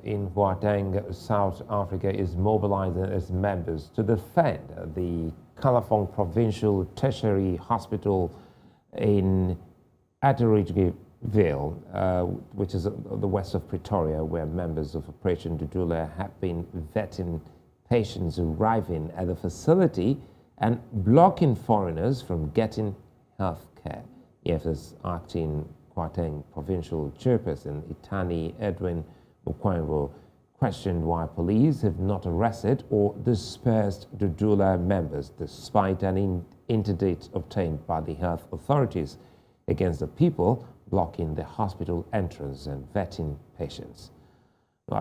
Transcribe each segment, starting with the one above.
in Gauteng, South Africa, is mobilizing its members to defend the Kalafong Provincial Tertiary Hospital in Atteridgeville, which is the west of Pretoria, where members of Operation Dudula have been vetting patients arriving at the facility and blocking foreigners from getting health care. EFF's acting Gauteng Provincial Chairperson Itani Edwin Okwango questioned why police have not arrested or dispersed Dudula members despite an interdict obtained by the health authorities against the people blocking the hospital entrance and vetting patients.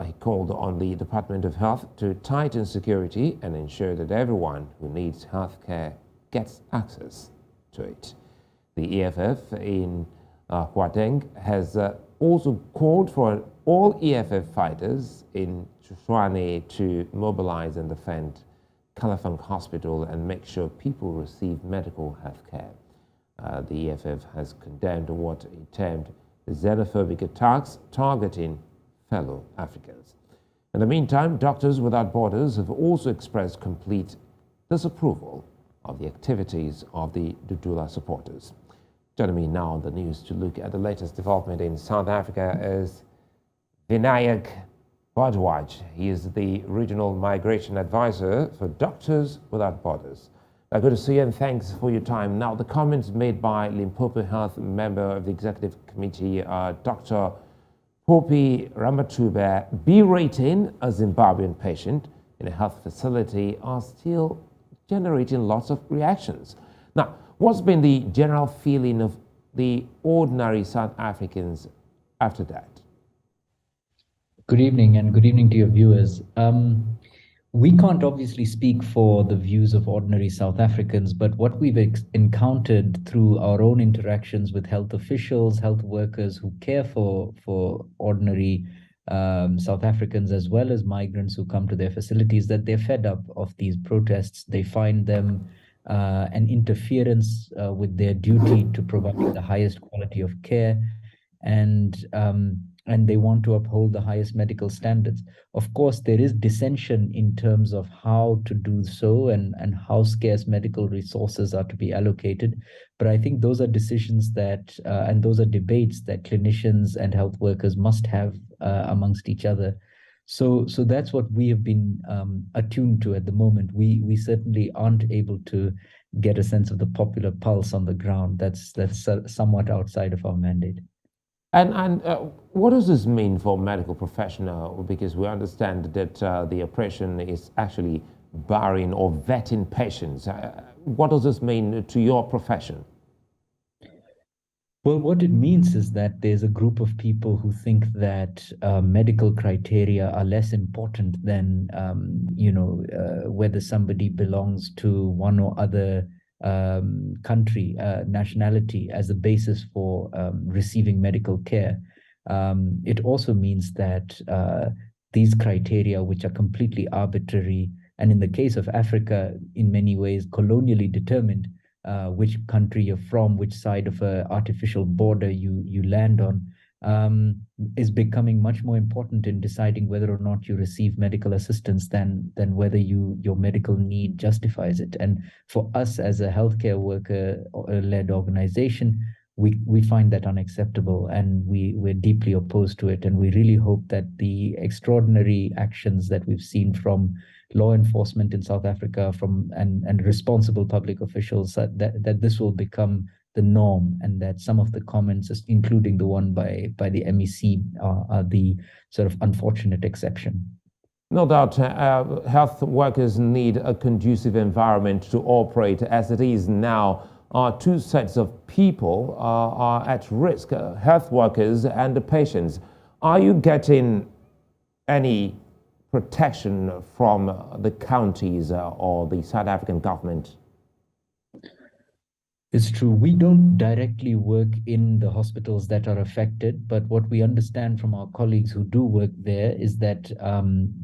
He called on the Department of Health to tighten security and ensure that everyone who needs health care gets access to it. The EFF in Gauteng has also called for all EFF fighters in Tshwane to mobilize and defend Kalafong Hospital and make sure people receive medical health care. The EFF has condemned what it termed xenophobic attacks targeting fellow Africans. In the meantime, Doctors Without Borders have also expressed complete disapproval of the activities of the Dudula supporters. Joining me now on the news to look at the latest development in South Africa is Vinayak Bhardwaj. He is the Regional Migration Advisor for Doctors Without Borders. Good to see you and thanks for your time. Now, the comments made by Limpopo Health member of the Executive Committee, Dr. Poppy Ramatube, berating a Zimbabwean patient in a health facility are still generating lots of reactions. Now, what's been the general feeling of the ordinary South Africans after that? Good evening, and good evening to your viewers. We can't obviously speak for the views of ordinary South Africans, but what we've encountered through our own interactions with health officials, health workers who care for ordinary South Africans, as well as migrants who come to their facilities, that they're fed up of these protests. They find them an interference with their duty to providing the highest quality of care, and they want to uphold the highest medical standards. Of course, there is dissension in terms of how to do so and how scarce medical resources are to be allocated. But I think those are decisions that, and those are debates that clinicians and health workers must have amongst each other. So that's what we have been attuned to at the moment. We certainly aren't able to get a sense of the popular pulse on the ground. That's somewhat outside of our mandate. And what does this mean for medical professional? Because we understand that the operation is actually barring or vetting patients. What does this mean to your profession? Well, what it means is that there's a group of people who think that medical criteria are less important than, whether somebody belongs to one or other country, nationality as a basis for receiving medical care. It also means that these criteria, which are completely arbitrary, and in the case of Africa, in many ways colonially determined, which country you're from, which side of an artificial border you land on, is becoming much more important in deciding whether or not you receive medical assistance than whether your medical need justifies it. And for us as a healthcare worker-led organization, we find that unacceptable, and we're deeply opposed to it. And we really hope that the extraordinary actions that we've seen from law enforcement in South Africa and responsible public officials, that this will become the norm, and that some of the comments, including the one by the MEC, are the sort of unfortunate exception. No doubt, health workers need a conducive environment to operate. As it is now, two sets of people are at risk, health workers and the patients. Are you getting any protection from the counties or the South African government? It's true. We don't directly work in the hospitals that are affected, but what we understand from our colleagues who do work there is that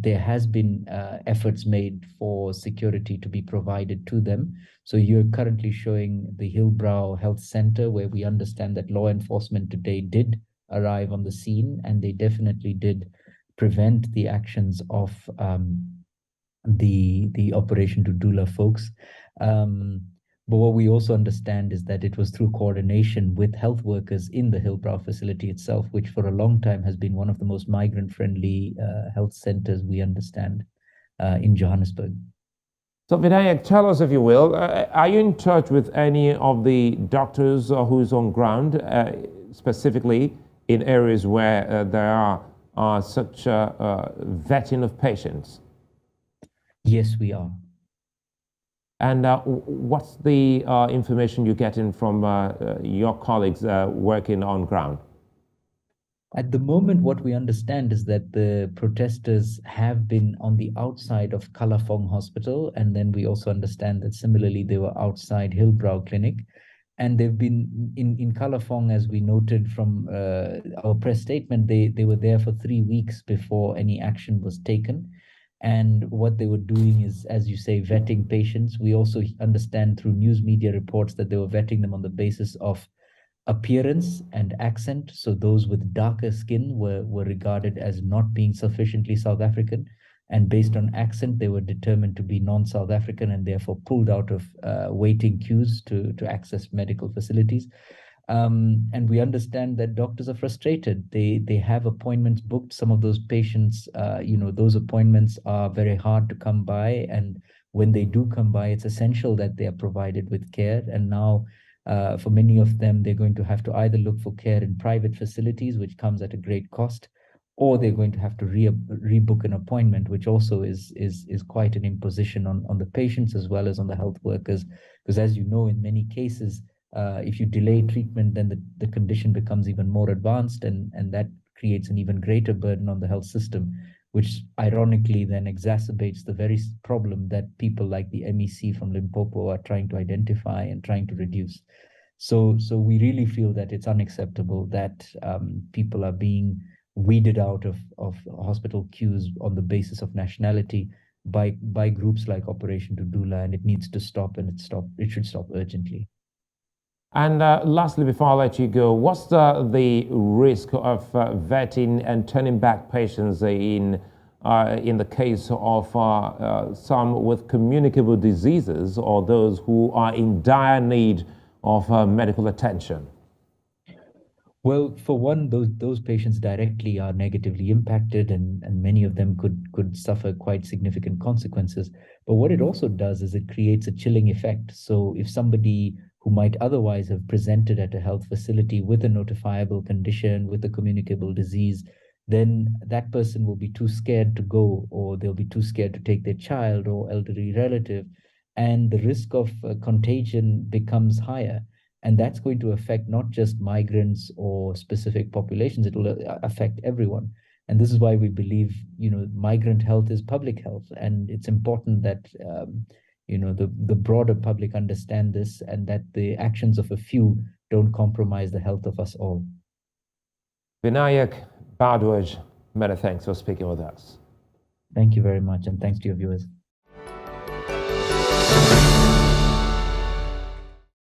there has been efforts made for security to be provided to them. So you're currently showing the Hillbrow Health Center, where we understand that law enforcement today did arrive on the scene, and they definitely did prevent the actions of the Operation Dudula folks. But what we also understand is that it was through coordination with health workers in the Hillbrow facility itself, which for a long time has been one of the most migrant-friendly health centers, we understand, in Johannesburg. So Vinayak, tell us, if you will, are you in touch with any of the doctors who's on ground, specifically in areas where there are such vetting of patients? Yes, we are. And what's the information you're getting from your colleagues working on ground? At the moment, what we understand is that the protesters have been on the outside of Kalafong Hospital, and then we also understand that similarly they were outside Hillbrow Clinic. And they've been in Kalafong, as we noted from our press statement, they were there for 3 weeks before any action was taken. And what they were doing is, as you say, vetting patients. We also understand through news media reports that they were vetting them on the basis of appearance and accent. So those with darker skin were regarded as not being sufficiently South African. And based on accent, they were determined to be non-South African and therefore pulled out of waiting queues to access medical facilities. And we understand that doctors are frustrated. They have appointments booked. Some of those patients, those appointments are very hard to come by. And when they do come by, it's essential that they are provided with care. And now, for many of them, they're going to have to either look for care in private facilities, which comes at a great cost, or they're going to have to rebook an appointment, which also is quite an imposition on the patients as well as on the health workers. Because as you know, in many cases, if you delay treatment, then the condition becomes even more advanced, and that creates an even greater burden on the health system, which ironically then exacerbates the very problem that people like the MEC from Limpopo are trying to identify and trying to reduce. So we really feel that it's unacceptable that people are being weeded out of hospital queues on the basis of nationality by groups like Operation Dudula, and it needs to stop, and it should stop urgently. And lastly, before I let you go, what's the risk of vetting and turning back patients in the case of some with communicable diseases or those who are in dire need of medical attention? Well, for one, those patients directly are negatively impacted, and many of them could suffer quite significant consequences. But what it also does is it creates a chilling effect. So if somebody who might otherwise have presented at a health facility with a notifiable condition, with a communicable disease, then that person will be too scared to go, or they'll be too scared to take their child or elderly relative, and the risk of contagion becomes higher. And that's going to affect not just migrants or specific populations, it will affect everyone. And this is why we believe, migrant health is public health. And it's important that, the broader public understand this, and that the actions of a few don't compromise the health of us all. Vinayak Bhardwaj, many thanks for speaking with us. Thank you very much, and thanks to your viewers.